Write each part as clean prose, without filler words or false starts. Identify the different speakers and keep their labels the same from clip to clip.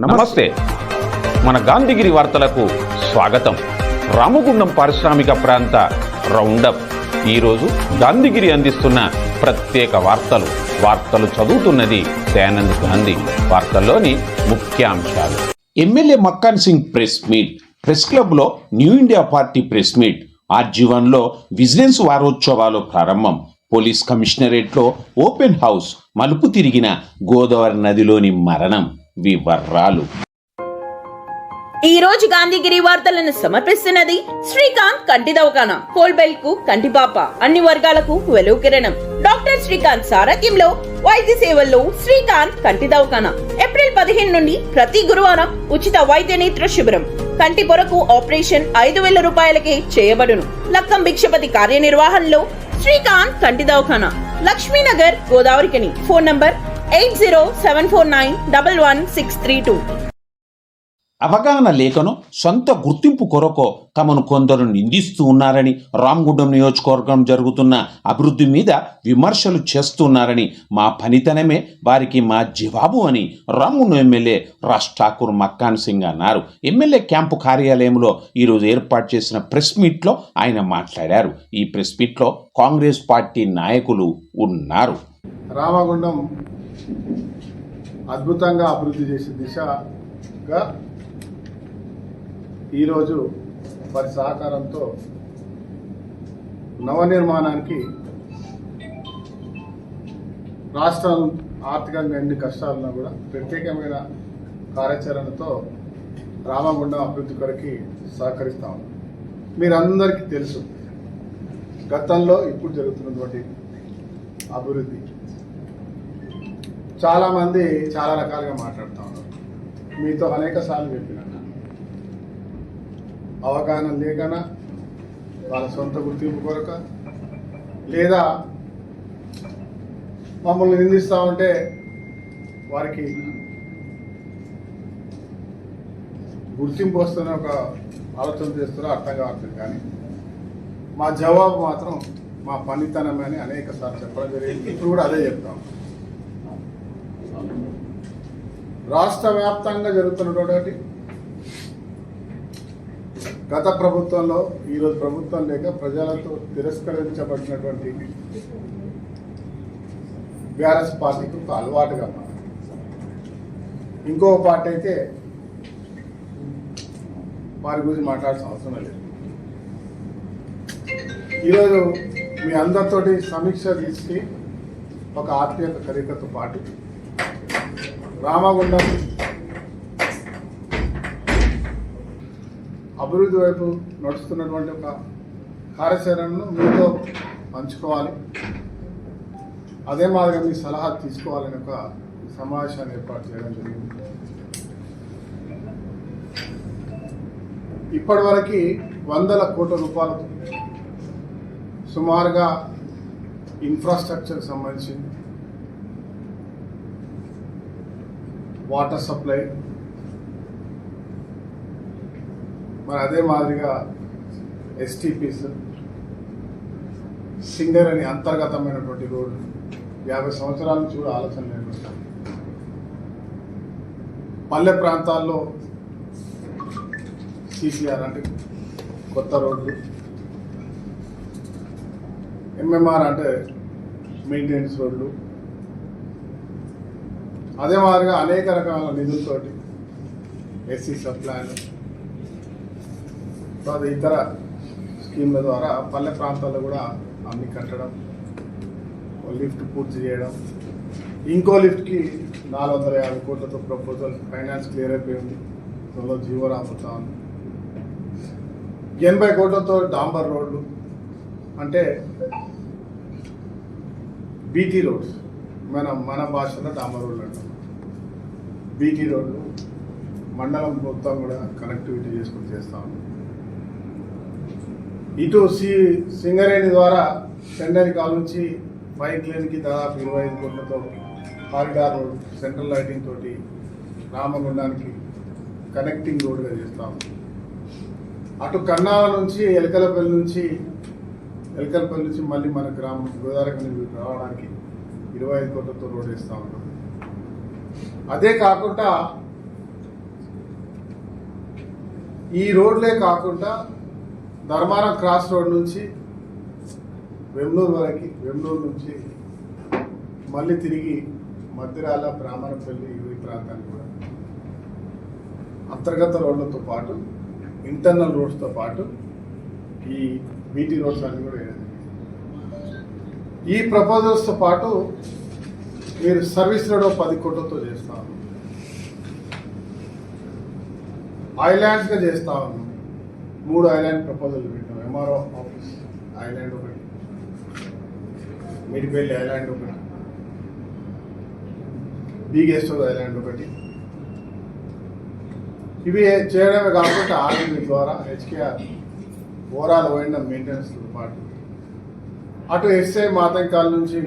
Speaker 1: నమస్తే. మన గాంధీగిరి వార్తలకు స్వాగతం. రామగుండం పారిశ్రామిక ప్రాంత రౌండప్. ఈరోజు గాంధీగిరి అందిస్తున్న ప్రత్యేక వార్తలు చదువుతున్నది దయానంద్ గాంధీ. వార్తల్లోని ముఖ్యాంశాలు. MLA Makkan Singh press meet. Press క్లబ్లో new India party press meet. ఆర్జీవన్లో విజిలెన్స్ వారోత్సవాలు ప్రారంభం. పోలీస్ కమిషనరేట్లో ఓపెన్ హౌస్. మలుపు తిరిగిన గోదావరి నదిలోని మరణం. వివరాలు.
Speaker 2: ఈ రోజు గాంధీగిరి వార్తలను సమర్పిస్తున్నది శ్రీకాంత్ కంటి దవాఖానా. కోల్బెల్ కు కంటిపాప. అన్ని వర్గాలకు వెలుగు కిరణం. డాక్టర్ శ్రీకాంత్ సారథ్యంలో వైద్య సేవల్లో శ్రీకాంత్ కంటి దవాఖానా. ఏప్రిల్ 15 నుండి ప్రతి గురువారం ఉచిత వైద్య నేత్ర శిబిరం. కంటి పొరకు ఆపరేషన్ 5,000 రూపాయలకే చేయబడును. లక్కం భిక్షపతి కార్యనిర్వహణలో శ్రీకాంత్ కంటి దవాఖానా, లక్ష్మీనగర్, గోదావరికని. Phone number 8074911632.
Speaker 1: అవగాహన లేఖను సొంత గుర్తింపు కొరకు తమను కొందరు నిందిస్తూ ఉన్నారని, రామగుండం నియోజకవర్గం జరుగుతున్న అభివృద్ధి మీద విమర్శలు చేస్తున్నారని, మా పనితనమే వారికి మా జవాబు అని రామగుండం ఎమ్మెల్యే రాజ్ ఠాకూర్ మక్కాన్ సింగ్ అన్నారు. ఎమ్మెల్యే క్యాంపు కార్యాలయంలో ఈరోజు ఏర్పాటు చేసిన ప్రెస్ మీట్లో ఆయన మాట్లాడారు. ఈ ప్రెస్ మీట్లో కాంగ్రెస్ పార్టీ నాయకులు ఉన్నారు.
Speaker 3: రామగుండం అద్భుతంగా అభివృద్ధి చేసే దిశగా ఈరోజు వారి సహకారంతో నవనిర్మాణానికి రాష్ట్రం ఆర్థికంగా ఎన్ని కష్టాలున్నా కూడా ప్రత్యేకమైన కార్యాచరణతో రామగుండం అభివృద్ధి కొరకు సహకరిస్తాము. మీరందరికీ తెలుసు గతంలో ఇప్పుడు జరుగుతున్నటువంటి అభివృద్ధి. చాలామంది చాలా రకాలుగా మాట్లాడుతూ ఉన్నారు. మీతో అనేక సార్లు చెప్పిన అవగాహన లేకనా, వాళ్ళ సొంత గుర్తింపు కొరక, లేదా మమ్మల్ని నిందిస్తూ ఉంటే వారికి గుర్తింపు వస్తున్న ఒక ఆలోచన చేస్తారో అర్థం కావట్లేదు. కానీ మా జవాబు మాత్రం మా పనితనం అని అనేక సార్లు చెప్పడం జరిగింది. ఇప్పుడు కూడా అదే చెప్తాం. రాష్ట్ర వ్యాప్తంగా జరుగుతున్నటువంటి గత ప్రభుత్వంలో, ఈరోజు ప్రభుత్వం లేక ప్రజలతో తిరస్కరించబడినటువంటి బీఆర్ఎస్ పార్టీకి ఒక అలవాటుగా మారింది. ఇంకో పార్టీ అయితే వారి గురించి మాట్లాడాల్సిన అవసరం లేదు. ఈరోజు మీ అందరితోటి సమీక్ష తీసి ఒక ఆత్మీయత కరికతో పాటు రామగుండం అభివృద్ధి వైపు నడుస్తున్నటువంటి ఒక కార్యాచరణను మీతో పంచుకోవాలి, అదే మాదిరిగా మీ సలహా తీసుకోవాలని ఒక సమావేశాన్ని ఏర్పాటు చేయడం జరిగింది. ఇప్పటివరకు 100 కోట్ల రూపాయలతో సుమారుగా ఇన్ఫ్రాస్ట్రక్చర్కి సంబంధించి వాటర్ సప్లై, మరి అదే మాదిరిగా ఎస్టీపీస్, సింగర్ అని అంతర్గతమైనటువంటి రోడ్డు 50 సంవత్సరాల నుంచి కూడా ఆలోచన లేదు. పల్లె ప్రాంతాల్లో సిసిఆర్ అంటే కొత్త రోడ్లు, ఎంఎంఆర్ అంటే మెయింటెనెన్స్ రోడ్లు, అదే మాదిరిగా అనేక రకాల నిధులతోటి ఎస్సీ సప్లాన్, ఇతర స్కీమ్ల ద్వారా పల్లె ప్రాంతాల్లో కూడా అన్ని కట్టడం, లిఫ్ట్ పూర్తి చేయడం. ఇంకో లిఫ్ట్కి 450 కోట్లతో ప్రపోజల్ ఫైనాన్స్ క్లియర్ అయిపోయింది. త్వరలో జీవో రాబోతా ఉంది. 80 కోట్లతో డాంబర్ రోడ్లు అంటే బీటీ రోడ్స్, మన భాషలో డాంబర్ రోడ్లు అంటాం. బీటీ రోడ్లు మండలం మొత్తం కూడా కనెక్టివిటీ చేసుకుని చేస్తా ఉన్నాం. ఇటు సింగరేణి ద్వారా చెండరి కాల్ నుంచి బైక్ లేన్కి దాదాపు 25 కోట్లతో కారిడార్ రోడ్, సెంట్రల్ లైటింగ్ తోటి రామగుండానికి కనెక్టింగ్ రోడ్గా చేస్తాము. అటు కన్నాల నుంచి ఎలకలపల్లి నుంచి మళ్ళీ మన గ్రామం గోదావరికి రావడానికి 25 కోట్లతో రోడ్ వేస్తూ ఉన్నాం. అదే కాకుండా ఈ రోడ్లే కాకుండా ధర్మారం క్రాస్ రోడ్ నుంచి వెమ్లూరు వరకు, వెమ్లూరు నుంచి మళ్ళీ తిరిగి మధ్యరాల బ్రాహ్మణపల్లి ఈ ప్రాంతానికి కూడా అంతర్గత రోడ్లతో పాటు ఇంటర్నల్ రోడ్స్తో పాటు ఈ బీటీ రోడ్స్ అన్ని కూడా వేయడం. ఈ ప్రపోజల్స్తో పాటు మీరు సర్వీస్ రోడ్ 10 కోట్లతో చేస్తా ఉన్నాం, ఐలాండ్స్గా చేస్తా ఉన్నాం. 3 ఐలాండ్ ప్రపోజల్ పెట్టాం. ఎంఆర్ఓ ఆఫీస్ ఐలాండ్ ఒకటి, మిడిపల్లి ఐలాండ్ ఒకటి, బీగేశ్వర్ ఐలాండ్ ఒకటి. ఇవి చేయడమే కాకుండా ఆర్మీ ద్వారా హెచ్కేఆర్ ఓవరాల్ పోయిన మెయింటెనెన్స్తో పాటు అటు ఎస్ఐ మాతంకాల నుంచి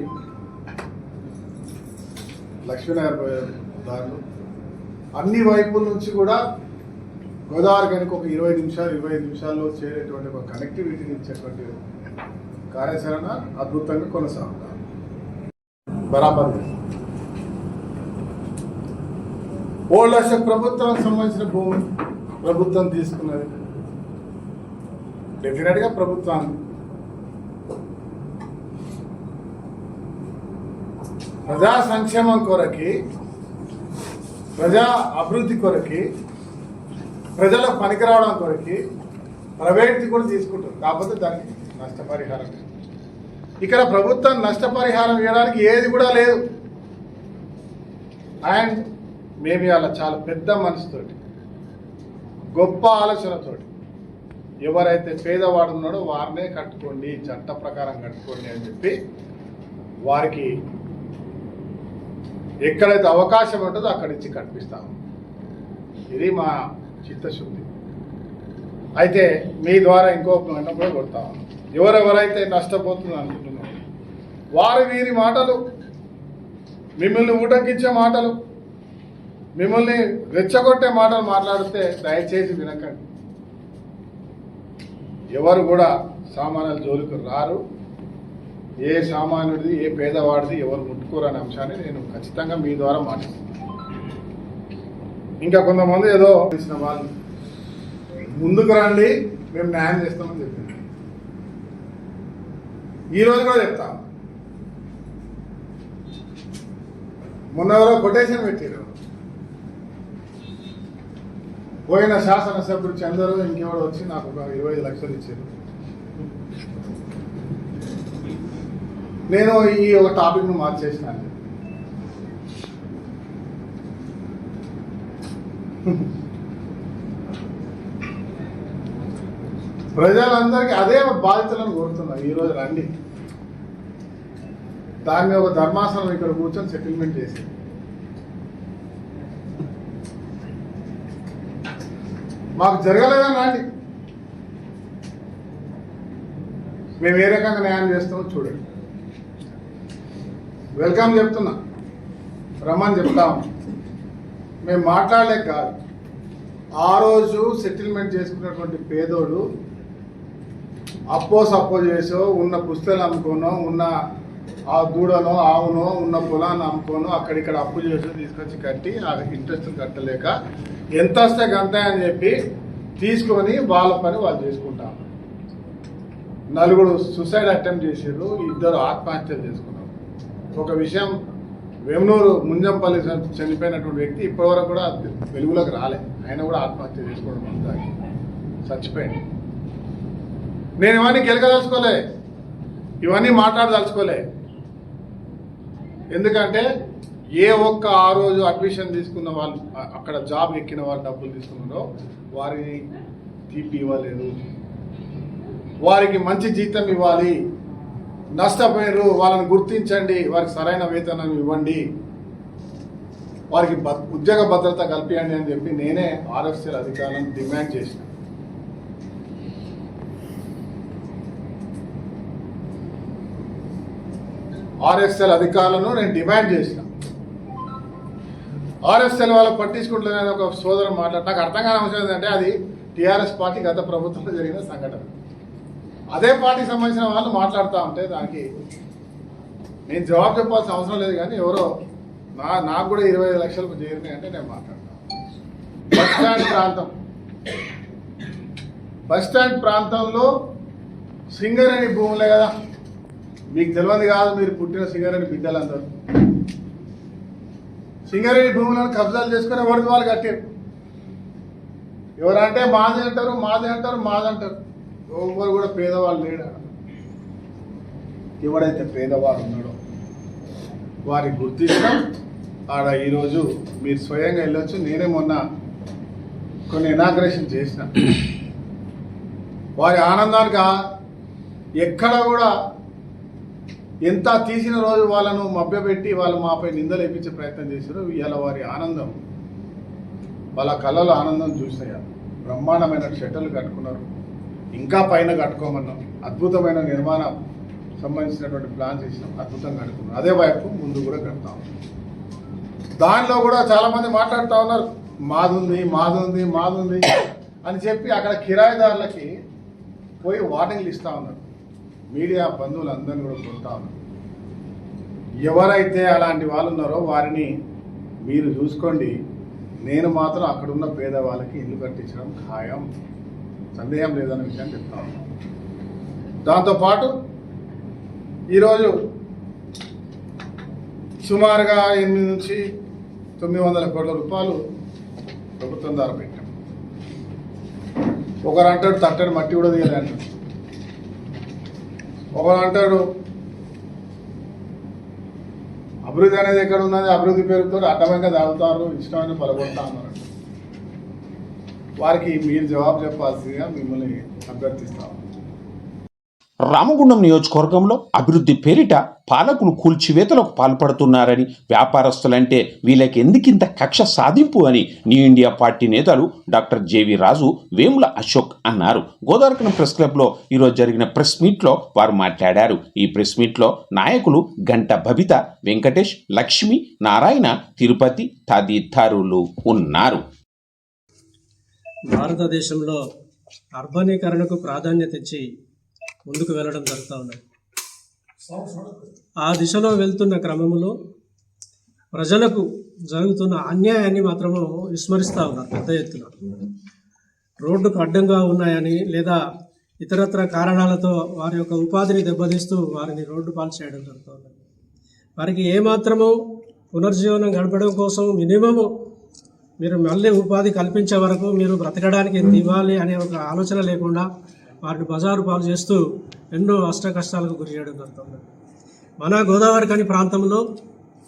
Speaker 3: లక్ష్మీనగర్ పోయే దారులు అన్ని వైపుల నుంచి కూడా గోదావరి కనుక ఒక 25 నిమిషాల్లో చేరేటువంటి ఒక కనెక్టివిటీని ఇచ్చేటువంటి కార్యాచరణ అద్భుతంగా కొనసాగుతారు. బరాబర్ ఓల్డ్ అశోక్ ప్రభుత్వానికి సంబంధించిన భూమి ప్రభుత్వం తీసుకున్నది. డెఫినెట్గా ప్రభుత్వాన్ని ప్రజా సంక్షేమం కొరకి, ప్రజా అభివృద్ధి కొరకి, ప్రజలకు పనికిరావడం కొరకి ప్రైవేట్ది కూడా తీసుకుంటారు. కాకపోతే దానికి నష్టపరిహారం. ఇక్కడ ప్రభుత్వం నష్టపరిహారం ఇవ్వడానికి ఏది కూడా లేదు. అండ్ మేబీ అలా చాలా పెద్ద మనసుతోటి, గొప్ప ఆలోచనతోటి ఎవరైతే పేదవాడు ఉన్నాడో వారినే కట్టుకోండి, చట్ట ప్రకారం కట్టుకోండి అని చెప్పి వారికి ఎక్కడైతే అవకాశం ఉంటుందో అక్కడి నుంచి కట్టిస్తాము. ఇది మా చిత్తశుద్ధి. అయితే మీ ద్వారా ఇంకో మాట కూడా కొడతాము. ఎవరెవరైతే నష్టపోతుంది అనుకుంటున్నారో వారు వీరి మాటలు, మిమ్మల్ని ఊటంకించే మాటలు, మిమ్మల్ని రెచ్చగొట్టే మాటలు మాట్లాడితే దయచేసి వినకండి. ఎవరు కూడా సామాన్యుల జోలికి రారు. ఏ సామాన్యుడిది, ఏ పేదవాడిది ఎవరు ముట్టుకోరనే అంశాన్ని నేను ఖచ్చితంగా మీ ద్వారా మాట్లాడుతున్నాను. ఇంకా కొంతమంది ఏదో తెలిసిన వాళ్ళు ముందుకు రండి, మేము న్యాయం చేస్తామని చెప్పింది. ఈరోజు కూడా చెప్తాం. మొన్న ఎవరో కొటేషన్ పెట్టారు. పోయిన శాసనసభ్యుడు చందరు ఇంకెవరు వచ్చి నాకు ఒక 25 లక్షలు ఇచ్చారు. నేను ఈ ఒక టాపిక్ను మార్చేసినాను. ప్రజలందరికీ అదే బాధితులను కోరుతున్నారు. ఈరోజు రండి, దాన్ని ఒక ధర్మాసనం ఇక్కడ కూర్చొని సెటిల్మెంట్ చేసి మాకు జరగలేదని రండి, మేము ఏ రకంగా న్యాయం చేస్తామో చూడండి. వెల్కమ్ చెప్తున్నా, రమ్మని చెప్తాము. మేము మాట్లాడలేక కాదు. ఆ రోజు సెటిల్మెంట్ చేసుకున్నటువంటి పేదోడు అప్పో సప్పో చేసో, ఉన్న పుస్తకాలు అమ్ముకోనో, ఉన్న ఆ దూడనో ఆవునో ఉన్న పొలాన్ని అమ్ముకోనో అక్కడిక్కడ అప్పు చేసో తీసుకొచ్చి కట్టి ఆ ఇంట్రెస్ట్ కట్టలేక ఎంత వస్తే గంత అని చెప్పి తీసుకొని వాళ్ళ పని వాళ్ళు చేసుకుంటారు. 4 సూసైడ్ అటెంప్ట్ చేసారు, 2 ఆత్మహత్యలు చేసుకున్నారు. ఒక విషయం, వేమనూరు ముంజంపల్లి చనిపోయినటువంటి వ్యక్తి ఇప్పటివరకు కూడా వెలుగులోకి రాలే. ఆయన కూడా ఆత్మహత్య చేసుకోవడం అంతా చచ్చిపోయింది. నేను ఇవన్నీ గెలకదలుచుకోలే, ఇవన్నీ మాట్లాడదలుచుకోలే. ఎందుకంటే ఏ ఒక్క ఆ రోజు అడ్మిషన్ తీసుకున్న వాళ్ళు, అక్కడ జాబ్ ఎక్కిన వాళ్ళు డబ్బులు తీసుకున్నారో వారిని తీపి ఇవ్వలేదు. వారికి మంచి జీతం ఇవ్వాలి, నష్టపోయారు వాళ్ళని గుర్తించండి, వారికి సరైన వేతనం ఇవ్వండి, వారికి ఉద్యోగ భద్రత కల్పించండి అని చెప్పి నేనే ఆర్ఎఫ్సీఎల్ అధికారులను డిమాండ్ చేసిన. ఆర్ఎఫ్సీఎల్ అధికారులను నేను డిమాండ్ చేసిన. ఆర్ఎఫ్సీఎల్ వాళ్ళు పట్టించుకుంటున్నారని ఒక సోదరు మాట్లాడి నాకు అర్థం కాని అంశం ఏంటంటే అది టీఆర్ఎస్ పార్టీ గత ప్రభుత్వంలో జరిగిన సంఘటన. అదే పార్టీకి సంబంధించిన వాళ్ళు మాట్లాడుతూ ఉంటే దానికి నేను జవాబు చెప్పాల్సిన అవసరం లేదు. కానీ ఎవరో నాకు కూడా 25 లక్షలకు చేరినాయి అంటే నేను మాట్లాడతాను. బస్ స్టాండ్ ప్రాంతం బస్టాండ్ ప్రాంతంలో సింగరేణి భూములే కదా, మీకు తెలియదు కాదు, మీరు పుట్టిన సింగరేణి బిడ్డలందరూ సింగరేణి భూములను కబ్జాలు చేసుకుని ఎవరిది వాళ్ళు కట్టారు. ఎవరంటే మాది అంటారు, మాది అంటారు, మాది అంటారు. ఎవరు కూడా పేదవాళ్ళు లేడు. ఎవడైతే పేదవాడు ఉన్నాడో వారికి గుర్తించడం ఆడ ఈరోజు మీరు స్వయంగా వెళ్ళొచ్చు. నేనే మొన్న కొన్ని ఇనాగ్రేషన్ చేసిన. వారి ఆనందానికి ఎక్కడ కూడా ఎంత తీసిన రోజు వాళ్ళను మభ్యపెట్టి వాళ్ళు మాపై నిందలు వేయించే ప్రయత్నం చేశారు. ఇవాళ వారి ఆనందం, వాళ్ళ కళ్ళలో ఆనందం చూసాయా. బ్రహ్మాండమైన షెట్టర్లు కట్టుకున్నారు, ఇంకా పైన కట్టుకోమన్నాం. అద్భుతమైన నిర్మాణం సంబంధించినటువంటి ప్లాన్ చేసినాం, అద్భుతంగా కట్టుకున్నాం. అదే వైపు ముందు కూడా కడతాం. దానిలో కూడా చాలామంది మాట్లాడుతూ ఉన్నారు, మాదుంది మాదుంది మాదుంది అని చెప్పి అక్కడ కిరాయిదారులకి పోయి వార్నింగ్లు ఇస్తూ ఉన్నారు. మీడియా బంధువులు అందరినీ కూడా కొడతా ఉన్నారు. ఎవరైతే అలాంటి వాళ్ళు ఉన్నారో వారిని మీరు చూసుకోండి. నేను మాత్రం అక్కడున్న పేదవాళ్ళకి ఇల్లు కట్టించడం ఖాయం, సందేహం లేదన్న విషయాన్ని చెప్తా ఉన్నాను. దాంతోపాటు ఈరోజు సుమారుగా 8 నుంచి 900 కోట్ల రూపాయలు ప్రభుత్వం ద్వారా పెట్టాం. ఒకరు అంటాడు తట్టడి మట్టి కూడా తీయాలి అంటాడు, ఒకరు అంటాడు అభివృద్ధి అనేది ఎక్కడ ఉన్నది, అభివృద్ధి పేరుతో అడ్డమంగా తాగుతారు, ఇష్టమైన పలగొడతా అన్నారు. వారికి మీరు జవాబు చెప్పాల్సిందిగా మిమ్మల్ని అభ్యర్థిస్తాము.
Speaker 1: రామగుండం నియోజకవర్గంలో అభివృద్ధి పేరిట పాలకులు కూల్చివేతలకు పాల్పడుతున్నారని, వ్యాపారస్తులంటే వీళ్ళకి ఎందుకింత కక్ష సాధింపు అని న్యూ ఇండియా పార్టీ నేతలు డాక్టర్ జేవి రాజు, వేముల అశోక్ అన్నారు. గోదావరికనం ప్రెస్ క్లబ్లో ఈరోజు జరిగిన ప్రెస్ మీట్లో వారు మాట్లాడారు. ఈ ప్రెస్ మీట్లో నాయకులు గంట బబిత, వెంకటేష్, లక్ష్మి, నారాయణ, తిరుపతి తదితరులు ఉన్నారు.
Speaker 4: భారతదేశంలో అర్బనీకరణకు ప్రాధాన్యత ఇచ్చి ముందుకు వెళ్ళడం జరుగుతూ ఉన్నది. ఆ దిశలో వెళ్తున్న క్రమంలో ప్రజలకు జరుగుతున్న అన్యాయాన్ని మాత్రము విస్మరిస్తూ ఉన్నారు. పెద్ద ఎత్తున రోడ్డుకు అడ్డంగా ఉన్నాయని లేదా ఇతరత్ర కారణాలతో వారి యొక్క ఉపాధిని దెబ్బతీస్తూ వారిని రోడ్డు పాలు చేయడం జరుగుతూ ఉన్నది. వారికి ఏమాత్రము పునర్జీవనం గడపడం కోసం మినిమము మీరు మళ్ళీ ఉపాధి కల్పించే వరకు మీరు బ్రతకడానికి ఎంత ఇవ్వాలి అనే ఒక ఆలోచన లేకుండా వారిని బజారు పాలు చేస్తూ ఎన్నో అష్ట కష్టాలకు గురి చేయడం జరుగుతుంది. మన గోదావరికని ప్రాంతంలో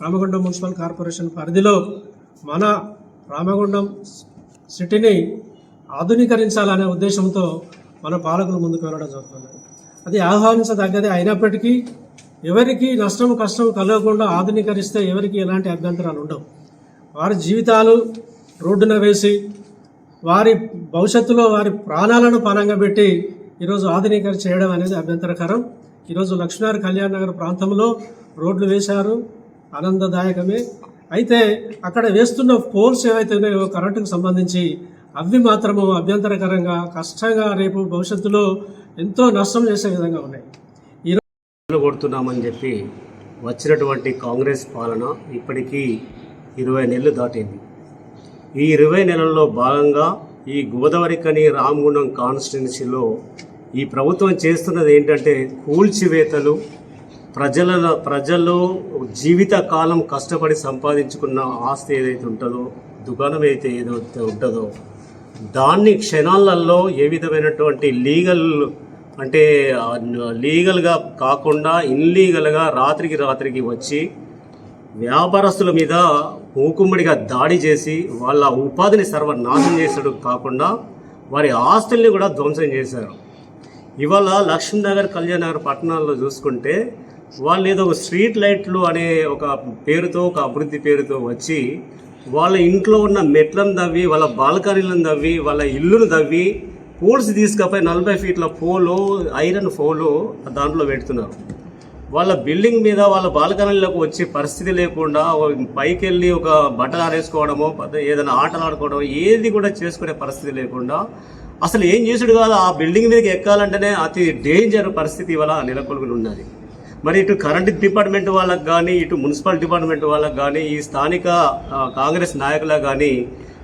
Speaker 4: రామగుండం మున్సిపల్ కార్పొరేషన్ పరిధిలో మన రామగుండం సిటీని ఆధునీకరించాలనే ఉద్దేశంతో మన పాలకులు ముందుకు వెళ్ళడం జరుగుతుంది. అది ఆహ్వానించదగ్గదే అయినప్పటికీ ఎవరికి నష్టం కష్టం కలగకుండా ఆధునీకరిస్తే ఎవరికి ఎలాంటి అభ్యంతరాలు ఉండవు. వారి జీవితాలు రోడ్డున వేసి వారి భవిష్యత్తులో వారి ప్రాణాలను పణంగా పెట్టి ఈరోజు ఆధునీకరణ చేయడం అనేది అభ్యంతరకరం. ఈరోజు లక్ష్మీనగర్ కళ్యాణ్ నగర్ ప్రాంతంలో రోడ్లు వేశారు, ఆనందదాయకమే. అయితే అక్కడ వేస్తున్న పోల్స్ ఏవైతే ఉన్నాయో కరెంటుకు సంబంధించి అవి మాత్రము అభ్యంతరకరంగా కష్టంగా రేపు భవిష్యత్తులో ఎంతో నష్టం చేసే విధంగా ఉన్నాయి.
Speaker 5: ఈరోజు కొడుతున్నామని చెప్పి వచ్చినటువంటి కాంగ్రెస్ పాలన ఇప్పటికీ 20 నెలలు దాటింది. ఈ 20 నెలల్లో భాగంగా ఈ గోదావరికని రామగుండం కాన్స్టిట్యున్సీలో ఈ ప్రభుత్వం చేస్తున్నది ఏంటంటే కూల్చివేతలు, ప్రజలు జీవితకాలం కష్టపడి సంపాదించుకున్న ఆస్తి ఏదైతే ఉంటుందో, దుకాణం అయితే ఏదైతే ఉంటుందో దాన్ని క్షణాలలో ఏ విధమైనటువంటి లీగల్గా కాకుండా ఇన్లీగల్గా రాత్రికి వచ్చి వ్యాపారస్తుల మీద మూకుమ్మడిగా దాడి చేసి వాళ్ళ ఉపాధిని సర్వనాశనం చేసడం కాకుండా వారి ఆస్తుల్ని కూడా ధ్వంసం చేశారు. ఇవాళ లక్ష్మీనగర్ కళ్యాణ్ నగర్ పట్టణాల్లో చూసుకుంటే వాళ్ళు ఏదో స్ట్రీట్ లైట్లు అనే ఒక పేరుతో, ఒక అభివృద్ధి పేరుతో వచ్చి వాళ్ళ ఇంట్లో ఉన్న మెట్లను దవ్వి, వాళ్ళ బాల్కనీలను దవ్వి, వాళ్ళ ఇల్లును దవ్వి పోల్స్ తీసుకపోయి 40 ఫీట్ల పోలు, ఐరన్ పోలు దాంట్లో పెడుతున్నారు. వాళ్ళ బిల్డింగ్ మీద వాళ్ళ బాల్కనీలకు వచ్చే పరిస్థితి లేకుండా పైకి వెళ్ళి ఒక బట్టలు ఆరేసుకోవడమో ఏదైనా ఆటలు ఆడుకోవడమో ఏది కూడా చేసుకునే పరిస్థితి లేకుండా అసలు ఏం చేసుడు కాదు, ఆ బిల్డింగ్ మీదకి ఎక్కాలంటేనే అతి డేంజర్ పరిస్థితి ఇవాళ నెలకొల్పులు ఉన్నది. మరి ఇటు కరెంట్ డిపార్ట్మెంట్ వాళ్ళకు కానీ, ఇటు మున్సిపల్ డిపార్ట్మెంట్ వాళ్ళకు కానీ, ఈ స్థానిక కాంగ్రెస్ నాయకులకు కానీ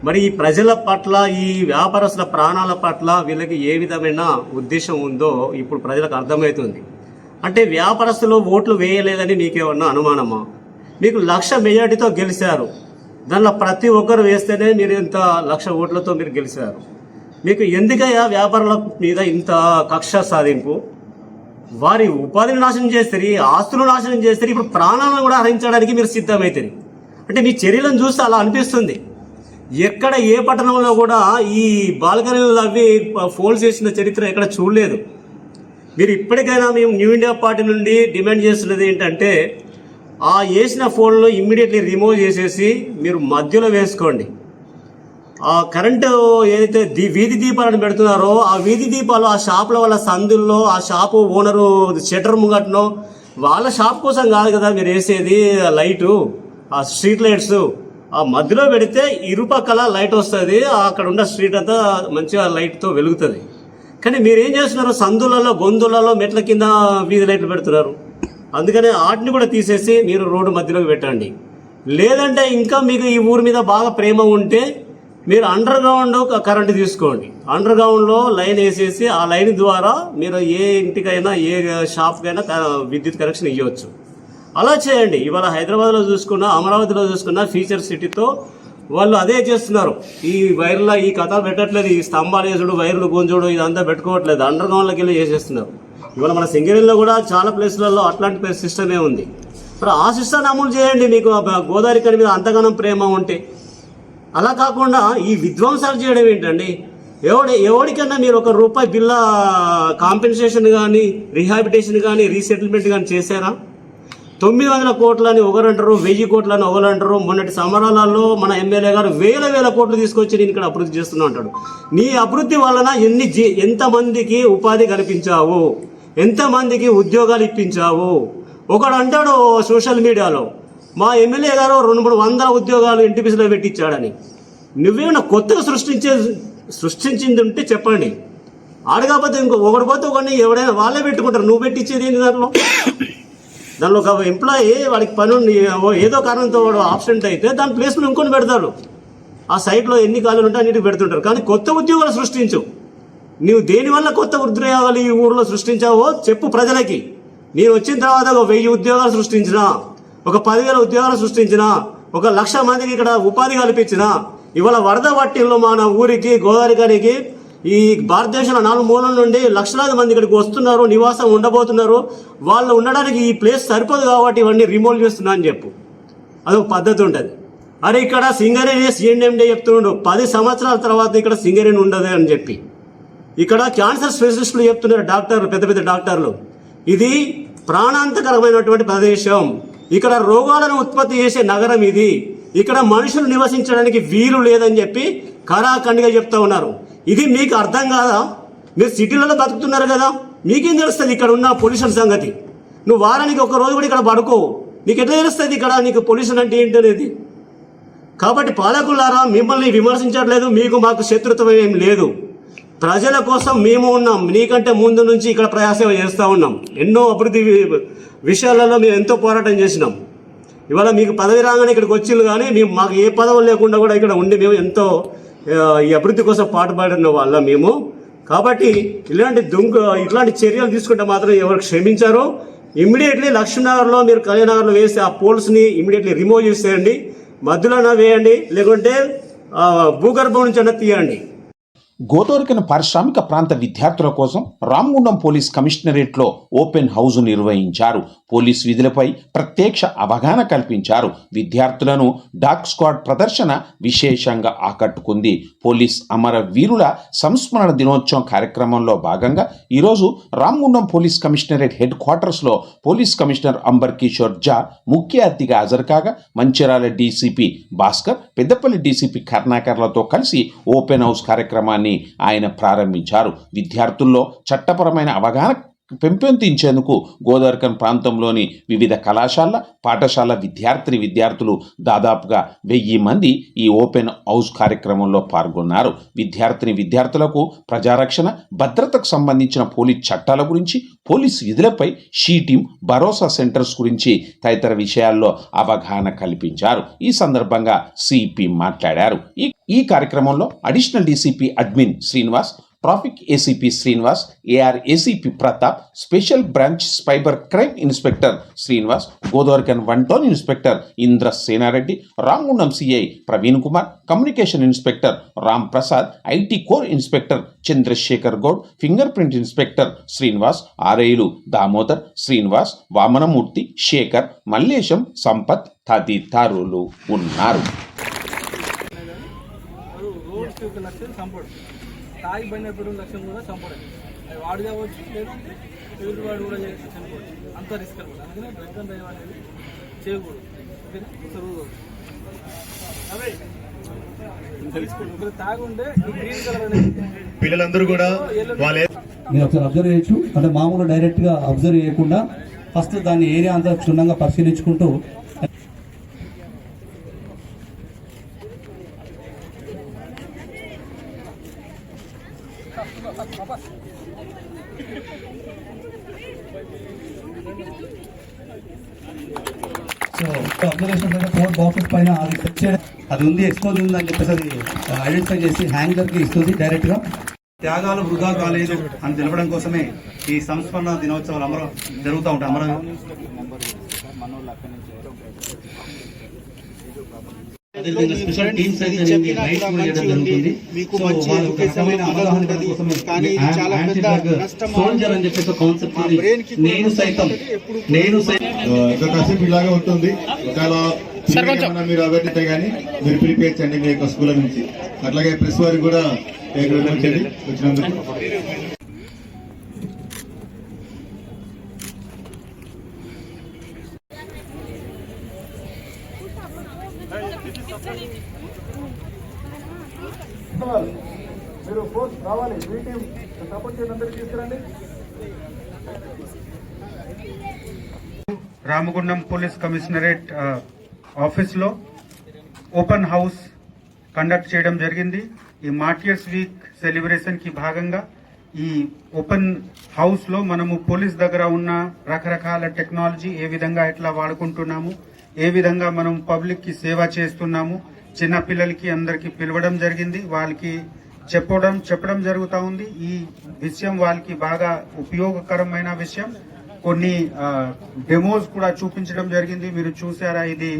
Speaker 5: మరి ఈ ప్రజల పట్ల, ఈ వ్యాపారస్తుల ప్రాణాల పట్ల వీళ్ళకి ఏ విధమైన ఉద్దేశం ఉందో ఇప్పుడు ప్రజలకు అర్థమవుతుంది. అంటే వ్యాపారస్తులు ఓట్లు వేయలేదని మీకేమన్నా అనుమానమా? మీకు 1,00,000 మెజార్టీతో గెలిచారు. దానిలో ప్రతి ఒక్కరు వేస్తేనే మీరు ఇంత 1,00,000 ఓట్లతో మీరు గెలిచారు. మీకు ఎందుకయ్యా వ్యాపారుల మీద ఇంత కక్ష సాధింపు? వారి ఉపాధిని నాశనం చేస్తారు, ఆస్తులు నాశనం చేస్తారు, ఇప్పుడు ప్రాణాలను కూడా హరించడానికి మీరు సిద్ధమవుతారు. అంటే మీ చర్యలను చూస్తే అలా అనిపిస్తుంది. ఎక్కడ ఏ పట్టణంలో కూడా ఈ బాల్కనీలు అవి ఫోల్డ్ చేసిన చరిత్ర ఎక్కడ చూడలేదు. మీరు ఇప్పటికైనా మేము న్యూ ఇండియా పార్టీ నుండి డిమాండ్ చేస్తున్నది ఏంటంటే, ఆ వేసిన ఫోన్లు ఇమ్మీడియట్లీ రిమూవ్ చేసేసి మీరు మధ్యలో వేసుకోండి. ఆ కరెంటు ఏదైతే వీధి దీపాలను పెడుతున్నారో ఆ వీధి దీపాలు ఆ షాపుల వాళ్ళ సందుల్లో, ఆ షాపు ఓనరు షట్టర్ ముంగట్నో వాళ్ళ షాప్ కోసం కాదు కదా మీరు వేసేది లైటు, ఆ స్ట్రీట్ లైట్స్ ఆ మధ్యలో పెడితే ఇరుపక్కల లైట్ వస్తుంది, అక్కడ ఉన్న స్ట్రీట్ అంతా మంచిగా లైట్తో వెలుగుతుంది. కానీ మీరేం చేస్తున్నారు, సందులలో గొంతులలో మెట్ల కింద వీధి లైట్లు పెడుతున్నారు. అందుకనే వాటిని కూడా తీసేసి మీరు రోడ్డు మధ్యలోకి పెట్టండి. లేదంటే ఇంకా మీకు ఈ ఊరి మీద బాగా ప్రేమ ఉంటే మీరు అండర్ గ్రౌండ్ కరెంటు తీసుకోండి. అండర్ గ్రౌండ్లో లైన్ వేసేసి ఆ లైన్ ద్వారా మీరు ఏ ఇంటికైనా ఏ షాప్కైనా విద్యుత్ కనెక్షన్ ఇవ్వచ్చు. అలా చేయండి. ఇవాళ హైదరాబాద్లో చూసుకున్నా, అమరావతిలో చూసుకున్నా, ఫ్యూచర్ సిటీతో వాళ్ళు అదే చేస్తున్నారు. ఈ వైర్ల ఈ కథ పెట్టట్లేదు, ఈ స్తంభాలు వేసుడు, వైర్లు గుంజుడు ఇదంతా పెట్టుకోవట్లేదు, అండర్ గ్రౌండ్లోకి వెళ్ళి చేసేస్తున్నారు. ఇవాళ మన సింగరేణిలో కూడా చాలా ప్లేస్లలో అట్లాంటి సిస్టమే ఉంది. మరి ఆ సిస్టమ్ని అమలు చేయండి. మీకు గోదావరి కని మీద అంతగానం ప్రేమ ఉంటే. అలా కాకుండా ఈ విధ్వంసాలు చేయడం ఏంటండి? ఎవరికైనా మీరు ₹1 బిల్ల కాంపెన్సేషన్ కానీ, రీహాబిటేషన్ కానీ, రీసెటిల్మెంట్ కానీ చేశారా? 900 కోట్లని ఒకరంటారు, 1000 కోట్లని ఒకరంటారు. మొన్నటి సమరాలలో మన ఎమ్మెల్యే గారు వేల కోట్లు తీసుకొచ్చి నేను ఇక్కడ అభివృద్ధి చేస్తున్నా అంటాడు. నీ అభివృద్ధి వలన ఎంతమందికి ఉపాధి కల్పించావు, ఎంతమందికి ఉద్యోగాలు ఇప్పించావు? ఒకడు అంటాడు సోషల్ మీడియాలో, మా ఎమ్మెల్యే గారు 200-300 ఉద్యోగాలు ఎన్టీపీసీలో పెట్టించాడని. నువ్వేమైనా కొత్తగా సృష్టించింది ఉంటే చెప్పండి. ఆడకపోతే ఇంకో ఒకటి పోతే ఒకటి ఎవడైనా వాళ్ళే పెట్టుకుంటారు. నువ్వు పెట్టించేది ఏంటి? దానిలో ఒక ఎంప్లాయీ వాడికి పని ఏదో కారణంతో వాడు ఆబ్సెంట్ అయితే దాని ప్లేస్లో ఇంకొని పెడతాడు. ఆ సైట్లో ఎన్ని ఖాళీలు ఉంటే అన్నిటికి పెడుతుంటారు. కానీ కొత్త ఉద్యోగాలు సృష్టించు. నువ్వు దేనివల్ల కొత్త ఉద్యోగాలు ఈ ఊరిలో సృష్టించావో చెప్పు ప్రజలకి. నేను వచ్చిన తర్వాత 1000 ఉద్యోగాలు సృష్టించినా, ఒక 10,000 ఉద్యోగాలు సృష్టించినా, 1,00,000 మందికి ఇక్కడ ఉపాధి కల్పించినా, ఇవాళ వరద పట్టిల్లో మన ఊరికి గోదావరి గారికి ఈ భారతదేశంలో 4 మూలల నుండి లక్షలాది మంది ఇక్కడికి వస్తున్నారు, నివాసం ఉండబోతున్నారు. వాళ్ళు ఉండడానికి ఈ ప్లేస్ సరిపోదు కాబట్టి ఇవన్నీ రిమూవ్ చేస్తున్నా అని చెప్పు. అదొక పద్ధతి ఉంటుంది. అరే ఇక్కడ సింగరేణి CNMD చెప్తుండు 10 సంవత్సరాల తర్వాత ఇక్కడ సింగరేణి ఉండదు అని చెప్పి. ఇక్కడ క్యాన్సర్ స్పెషలిస్టులు చెప్తున్నారు, డాక్టర్లు, పెద్ద పెద్ద డాక్టర్లు, ఇది ప్రాణాంతకరమైనటువంటి ప్రదేశం, ఇక్కడ రోగాలను ఉత్పత్తి చేసే నగరం ఇది, ఇక్కడ మనుషులు నివసించడానికి వీలు లేదని చెప్పి ఖరాఖండిగా చెప్తా ఉన్నారు. ఇది మీకు అర్థం కాదా? మీరు సిటీలలో బతుకుతున్నారు కదా, మీకేం తెలుస్తుంది ఇక్కడ ఉన్న పొల్యూషన్ సంగతి? నువ్వు వారానికి 1 రోజు కూడా ఇక్కడ పడుకోవు, నీకు ఎట్లా తెలుస్తుంది ఇక్కడ నీకు పొల్యూషన్ అంటే ఏంటి అనేది? కాబట్టి పాలకులారా, మిమ్మల్ని విమర్శించట్లేదు, మీకు మాకు శత్రుత్వం ఏం లేదు. ప్రజల కోసం మేము ఉన్నాం. నీకంటే ముందు నుంచి ఇక్కడ ప్రయాసం చేస్తూ ఉన్నాం. ఎన్నో అభివృద్ధి విషయాలలో మేము ఎంతో పోరాటం చేసినాం. ఇవాళ మీకు పదవి రాగానే ఇక్కడికి వచ్చింది, కానీ మేము మాకు ఏ పదవులు లేకుండా కూడా ఇక్కడ ఉండి మేము ఎంతో ఈ అభివృద్ధి కోసం పాటుపడిన వాళ్ళ మేము. కాబట్టి ఇట్లాంటి చర్యలు తీసుకుంటే మాత్రం ఎవరు క్షమించారో ఇమ్మీడియట్లీ లక్ష్మీనగర్లో మీరు కళ్యాణనగర్లో వేసి ఆ పోల్స్ని ఇమ్మీడియట్లీ రిమూవ్ చేసేయండి, మధ్యలోనే వేయండి, లేకుంటే భూగర్భం నుంచి అన్న తీయండి.
Speaker 1: గోదావరికని పారిశ్రామిక ప్రాంత విద్యార్థుల కోసం రామగుండం పోలీస్ కమిషనరేట్లో ఓపెన్ హౌస్ నిర్వహించారు. పోలీస్ విధులపై ప్రత్యక్ష అవగాహన కల్పించారు. విద్యార్థులను డాగ్ స్క్వాడ్ ప్రదర్శన విశేషంగా ఆకట్టుకుంది. పోలీస్ అమరవీరుల సంస్మరణ దినోత్సవం కార్యక్రమంలో భాగంగా ఈరోజు రామగుండం పోలీస్ కమిషనరేట్ హెడ్ క్వార్టర్స్లో పోలీస్ కమిషనర్ అంబర్ కిషోర్ జా ముఖ్య అతిథిగా హాజరు కాగా మంచిర్యాల డీసీపీ భాస్కర్, పెద్దపల్లి డీసీపీ కర్ణాకర్లతో కలిసి ఓపెన్ హౌస్ కార్యక్రమాన్ని ఆయన ప్రారంభించారు. విద్యార్థుల్లో చట్టపరమైన అవగాహన పెంపొందించేందుకు గోదావరిఖన్ ప్రాంతంలోని వివిధ కళాశాల పాఠశాల విద్యార్థులు దాదాపుగా 1000 మంది ఈ ఓపెన్ హౌస్ కార్యక్రమంలో పాల్గొన్నారు. విద్యార్థులకు ప్రజారక్షణ, భద్రతకు సంబంధించిన పోలీస్ చట్టాల గురించి, police విధులపై, she team, Bharosa centres గురించి తదితర విషయాల్లో అవగాహన కల్పించారు. ఈ సందర్భంగా సిపి మాట్లాడారు. ఈ కార్యక్రమంలో additional DCP admin Srinivas, traffic ACP Srinivas, AR ACP Pratap, special branch cyber crime inspector Srinivas, Godavarikhani 1 town inspector Indra Senareddy, Ramagundam CI Praveen Kumar, communication inspector Ram Prasad, IT core inspector Chandrashekar Goud, finger print inspector Srinivas, ఆర్ఐలు దామోదర్, శ్రీనివాస్, వామనమూర్తి, శేఖర్, మల్లేశం, సంపత్ తదితరులు ఉన్నారు.
Speaker 6: తాగి బండి నడిపే లక్ష్యం కూడా చంపడం, అది వాడు కావచ్చు, లేదంటే ఎదురువాడు కూడా చనిపోవచ్చు. అంత రిస్క్ అనమాట. అందుకనే డ్రంక్ అండ్ డ్రైవ్ అనేది చేయకూడదు. ఓకేనా? ఒకరు తాగుంటే గ్రీన్ కలర్ అనేది
Speaker 7: పిల్లలందరూ కూడా వాళ్ళే
Speaker 8: మీరు ఒకసారి అబ్జర్వ్ చేయొచ్చు. అంటే మామూలు డైరెక్ట్ గా అబ్జర్వ్ చేయకుండా ఫస్ట్ దాన్ని ఏరియా అంతా క్షుణ్ణంగా పరిశీలించుకుంటూ సో అబ్జర్వేషన్ 4 బాక్సెస్ పైన అది సెట్ చేయడం, అది ఉంది, ఎక్స్పోజ్ ఉంది అని చెప్పేసి అది ఐడెంటిఫై చేసి హ్యాంగర్ కి ఇస్తుంది డైరెక్ట్ గా. త్యాగాలు వృధా కాలేదు అని తెలపడం కోసమే ఈ సంస్మరణ దినోత్సవాలు జరుగుతూ ఉంటాయి. స్పెషల్ టీమ్స్ అయితే జరుగుతుంది. సో వాళ్ళు ఒక రకమైన అవగాహన కోసమే సోల్జర్ అని చెప్పేసి కాన్సెప్ట్ నేను సైతం
Speaker 7: కాసేపు ఇలాగే ఉంటుంది. ఒకవేళ మీరు అవేర్నెస్ కానీ మీరు ప్రిపేర్ చేయండి మీ యొక్క స్కూల్ నుంచి. అట్లాగే ప్రెస్ వారికి కూడా వచ్చినందుకు.
Speaker 3: మీరు ఫోర్స్ రావాలి, మీ టీం సపోర్ట్ చేయండి, అందరికీ తీసుకురండి.
Speaker 9: రామగుండం పోలీస్ కమిషనరేట్ ఆఫీస్లో ఓపెన్ హౌస్ కండక్ట్ చేయడం జరిగింది. ఈ మార్టియర్స్ వీక్ సెలబ్రేషన్ కి భాగంగా ఈ ఓపెన్ హౌస్ లో మనము పోలీస్ దగ్గర ఉన్న రకరకాల టెక్నాలజీ ఏ విధంగా ఎట్లా వాడుకుంటున్నాము, ఏ విధంగా మనం పబ్లిక్ కి సేవ చేస్తున్నాము, చిన్న పిల్లలకి అందరికి పిలవడం జరిగింది. వాళ్ళకి చెప్పడం జరుగుతూ ఉంది. ఈ విషయం వాళ్ళకి బాగా ఉపయోగకరమైన విషయం. కొన్ని డెమోస్ కూడా చూపించడం జరిగింది. మీరు చూసారా, ఇది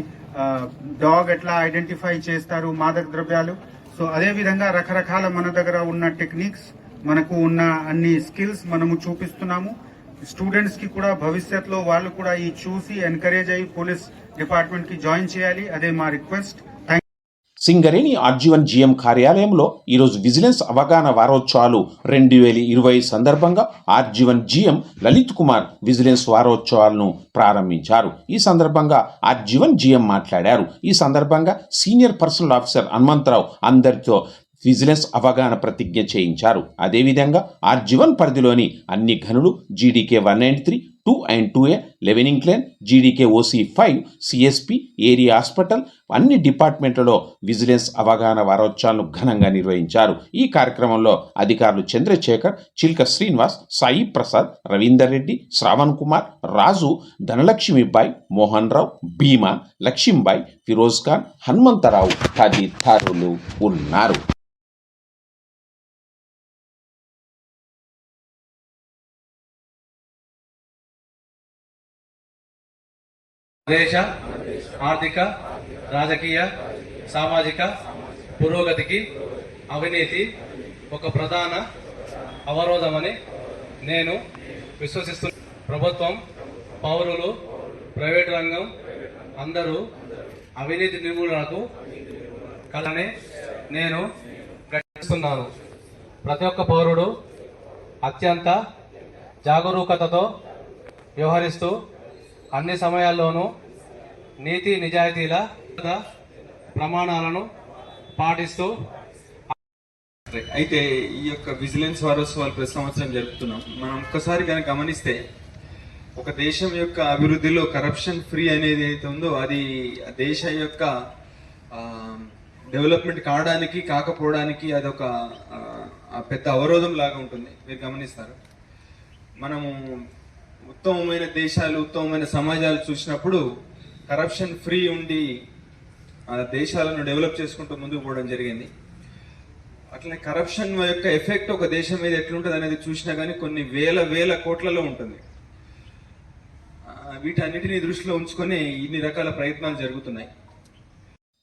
Speaker 9: డాగ్ ఎట్లా ఐడెంటిఫై చేస్తారు మాదక ద్రవ్యాలు. సో అదే విధంగా రకరకాల మన దగ్గర ఉన్న టెక్నిక్స్, మనకు ఉన్న అన్ని స్కిల్స్ మనము చూపిస్తున్నాము. స్టూడెంట్స్ కి కూడా భవిష్యత్తులో వాళ్ళు కూడా ఈ చూసి ఎంకరేజ్ అయ్యి పోలీస్ డిపార్ట్మెంట్ కి జాయిన్ చేయాలి. అదే మా రిక్వెస్ట్.
Speaker 1: సింగరేణి ఆర్జీవన్ జీఎం కార్యాలయంలో ఈరోజు విజిలెన్స్ అవగాహన వారోత్సవాలు 2020 సందర్భంగా RG one GM Lalith Kumar vigilance వారోత్సవాలను ప్రారంభించారు. ఈ సందర్భంగా ఆర్జీవన్ జీఎం మాట్లాడారు. ఈ సందర్భంగా సీనియర్ పర్సనల్ ఆఫీసర్ హనుమంతరావు అందరితో విజిలెన్స్ అవగాహన ప్రతిజ్ఞ చేయించారు. అదేవిధంగా ఆర్జీవన్ పరిధిలోని అన్ని గనులు GDK 193, 2 and 2A, leavening క్లేన్, GDK OC 5, CSP, area hospital అన్ని డిపార్ట్మెంట్లలో విజిలెన్స్ అవగాహన వారోత్సవాలను ఘనంగా నిర్వహించారు. ఈ కార్యక్రమంలో అధికారులు చంద్రశేఖర్, చిల్క శ్రీనివాస్, సాయి ప్రసాద్, రవీందర్ రెడ్డి, శ్రావణ్ కుమార్, రాజు, ధనలక్ష్మిబాయి, మోహన్ రావు, భీమా, లక్ష్మీబాయి, ఫిరోజ్ ఖాన్, హనుమంతరావు తదితరులు ఉన్నారు.
Speaker 6: దేశ ఆర్థిక, రాజకీయ, సామాజిక పురోగతికి అవినీతి ఒక ప్రధాన అవరోధమని నేను విశ్వసిస్తున్నాను. ప్రభుత్వం, పౌరులు, ప్రైవేటు రంగం అందరూ అవినీతి నిర్మూలనకు కలని నేను ప్రకటిస్తున్నాను. ప్రతి ఒక్క పౌరుడు అత్యంత జాగరూకతతో వ్యవహరిస్తూ అన్ని సమయాల్లోనూ నీతి నిజాయితీల ప్రమాణాలను పాటిస్తూ
Speaker 10: అయితే ఈ యొక్క విజిలెన్స్ వారోత్సవాలు ప్రతి సంవత్సరం జరుపుతున్నాం. మనం ఒక్కసారి కనుక గమనిస్తే ఒక దేశం యొక్క అభివృద్ధిలో కరప్షన్ ఫ్రీ అనేది ఏదైతే ఉందో అది దేశ యొక్క డెవలప్మెంట్ కావడానికి కాకపోవడానికి అదొక పెద్ద అవరోధం లాగా ఉంటుంది. మీరు గమనిస్తారు, మనము ఉత్తమమైన దేశాలు ఉత్తమమైన సమాజాలు చూసినప్పుడు కరప్షన్ ఫ్రీ ఉండి దేశాలను డెవలప్ చేసుకుంటూ ముందుకు పోవడం జరిగింది. అట్లనే కరప్షన్ యొక్క ఎఫెక్ట్ ఒక దేశం మీద ఎట్లుంటుంది అనేది చూసినా కానీ కొన్ని వేల కోట్లలో ఉంటుంది. వీటన్నిటిని దృష్టిలో ఉంచుకొని ఇన్ని రకాల ప్రయత్నాలు జరుగుతున్నాయి.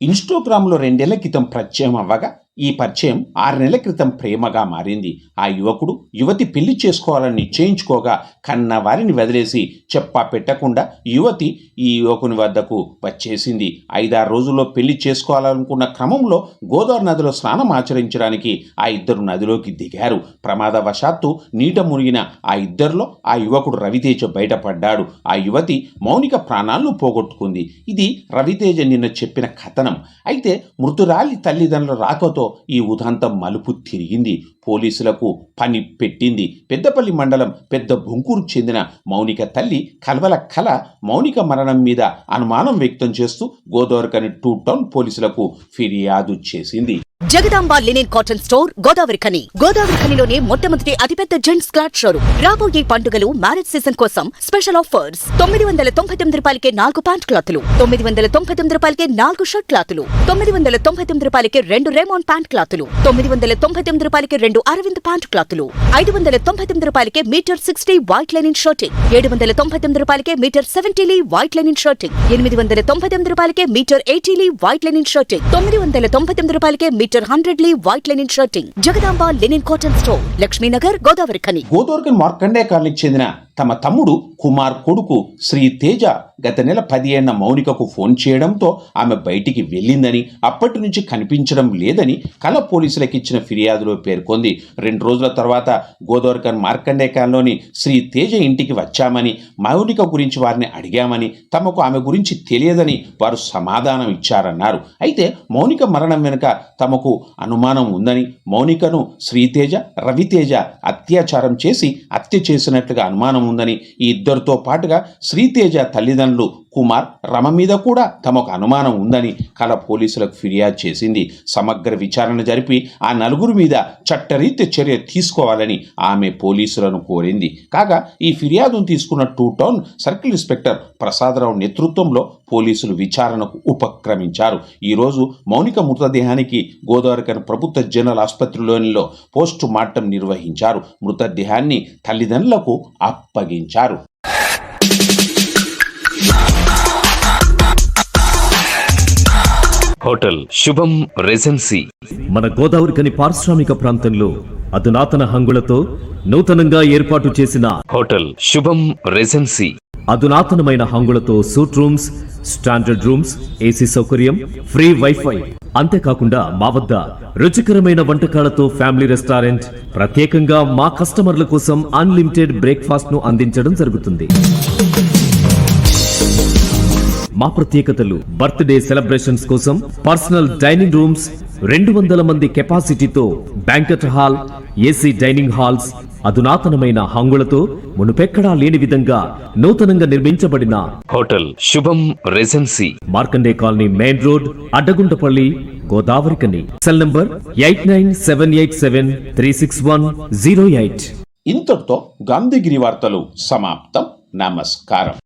Speaker 1: ఇన్స్టాగ్రామ్లో 2 ఏళ్ల క్రితం పరిచయం అవ్వగా ఈ పరిచయం 6 నెలల క్రితం ప్రేమగా మారింది. ఆ యువకుడు యువతి పెళ్లి చేసుకోవాలని నిశ్చయించుకోగా కన్న వారిని వదిలేసి చెప్పా పెట్టకుండా యువతి ఈ యువకుని వద్దకు వచ్చేసింది. 5-6 రోజుల్లో పెళ్లి చేసుకోవాలనుకున్న క్రమంలో గోదావరి నదిలో స్నానం ఆచరించడానికి ఆ ఇద్దరు నదిలోకి దిగారు. ప్రమాదవశాత్తు నీట మునిగిన ఆ ఇద్దరిలో ఆ యువకుడు రవితేజ బయటపడ్డాడు. ఆ యువతి మౌనిక ప్రాణాలను పోగొట్టుకుంది. ఇది రవితేజ నిన్న చెప్పిన కథనం. అయితే మృతురాలి తల్లిదండ్రుల రాకతో ఈ ఉదంతం మలుపు తిరిగింది. పోలీసులకు పని పెట్టింది. పెద్దపల్లి మండలం పెద్ద బొంకూరు చెందిన మౌనిక తల్లి కల్వల కళ మౌనిక మరణం మీద అనుమానం వ్యక్తం చేస్తూ గోదావరిఖని 2 టౌన్ పోలీసులకు ఫిర్యాదు చేసింది.
Speaker 11: Jagadamba linen cotton store Godavarikhani. గోదావరిఖనిలోనే మొట్టమొదటి అతిపెద్ద జెంట్స్ క్లాత్ షోరూమ్. రాబోయే పండుగలు మ్యారేజ్ సీజన్ కోసం స్పెషల్ ఆఫర్స్. 999 రూపాయలకే 4 ప్యాంట్ క్లాతులు, 999 రూపాయలకే 4 షర్ట్ క్లాతులు, 999 రూపాయలకే 2 రేమాన్ ప్యాంట్ క్లాతులు, 999 రూపాయలకే 2 అరవింద్ ప్యాంట్ క్లాతులు, 599 రూపాయలకే మీటర్ 60 వైట్ లెనిన్ షర్టింగ్, 799 రూపాయలకే metre 70 lea white linen shirting, 899 రూపాయలకే metre 80 lea white linen shirting, 999 రూపాయలకే metre 100 lea white linen shirting. Jagadamba linen cotton store, Lakshminagar, Godavarikhani.
Speaker 1: Godavarikhani Markande కాలనీకి చెందిన తమ తమ్ముడు కుమార్ కొడుకు శ్రీ తేజ గత నెల 10 మౌనికకు ఫోన్ చేయడంతో ఆమె బయటికి వెళ్ళిందని, అప్పటి నుంచి కనిపించడం లేదని కళ పోలీసులకు ఇచ్చిన ఫిర్యాదులో పేర్కొంది. 2 రోజుల తర్వాత గోదావరిఖని మార్కండే కాలనీలోని శ్రీ తేజ ఇంటికి వచ్చామని, మౌనిక గురించి వారిని అడిగామని, తమకు ఆమె గురించి తెలియదని వారు సమాధానం ఇచ్చారన్నారు. అయితే మౌనిక మరణం వెనుక తమకు అనుమానం ఉందని, మౌనికను శ్రీతేజ రవితేజ అత్యాచారం చేసి హత్య చేసినట్లుగా అనుమానం ఉందని, ఈ ఇద్దరితో పాటుగా శ్రీతేజ తల్లిదండ్రులు కుమార్ రమ మీద కూడా తమకు అనుమానం ఉందని కళ పోలీసులకు ఫిర్యాదు చేసింది. సమగ్ర విచారణ జరిపి ఆ 4 మీద చట్టరీత్యా చర్య తీసుకోవాలని ఆమె పోలీసులను కోరింది. కాగా ఈ ఫిర్యాదును తీసుకున్న 2 టౌన్ సర్కిల్ ఇన్స్పెక్టర్ ప్రసాదరావు నేతృత్వంలో పోలీసులు విచారణకు ఉపక్రమించారు. ఈరోజు మౌనిక మృతదేహానికి గోదావరిఖని ప్రభుత్వ జనరల్ ఆసుపత్రిలోనిలో పోస్టు మార్టం నిర్వహించారు. మృతదేహాన్ని తల్లిదండ్రులకు అప్పగించారు.
Speaker 12: హోటల్ శుభం రెజెన్సీ
Speaker 13: మన గోదావరిఖని పారిశ్రామిక ప్రాంతంలో అధునాతన హంగులతో నూతనంగా ఏర్పాటు చేసిన
Speaker 12: హోటల్ శుభం రెజెన్సీ
Speaker 13: అధునాతనమైన హంగులతో suite rooms, standard rooms, AC సౌకర్యం, ఫ్రీ వైఫై. అంతేకాకుండా మా వద్ద రుచికరమైన వంటకాలతో ఫ్యామిలీ రెస్టారెంట్, ప్రత్యేకంగా మా కస్టమర్ల కోసం అన్లిమిటెడ్ బ్రేక్ఫాస్ట్ ను అందించడం జరుగుతుంది. మా ప్రత్యేకతలు: బర్త్డే సెలబ్రేషన్స్ కోసం పర్సనల్ డైనింగ్ రూమ్స్, 200 మంది కెపాసిటీతో banquet hall, AC dining halls, అధునాతనమైన హంగులతో మునుపెక్కడా లేని విధంగా నూతనంగా నిర్మించబడిన
Speaker 12: hotel Shubham Regency
Speaker 13: Markande colony, main road, Addaguntapalli, Godavarikhani. Cell number 8978736108.
Speaker 1: ఇంతటితో గాంధీగిరి వార్తలు సమాప్తం. నమస్కారం.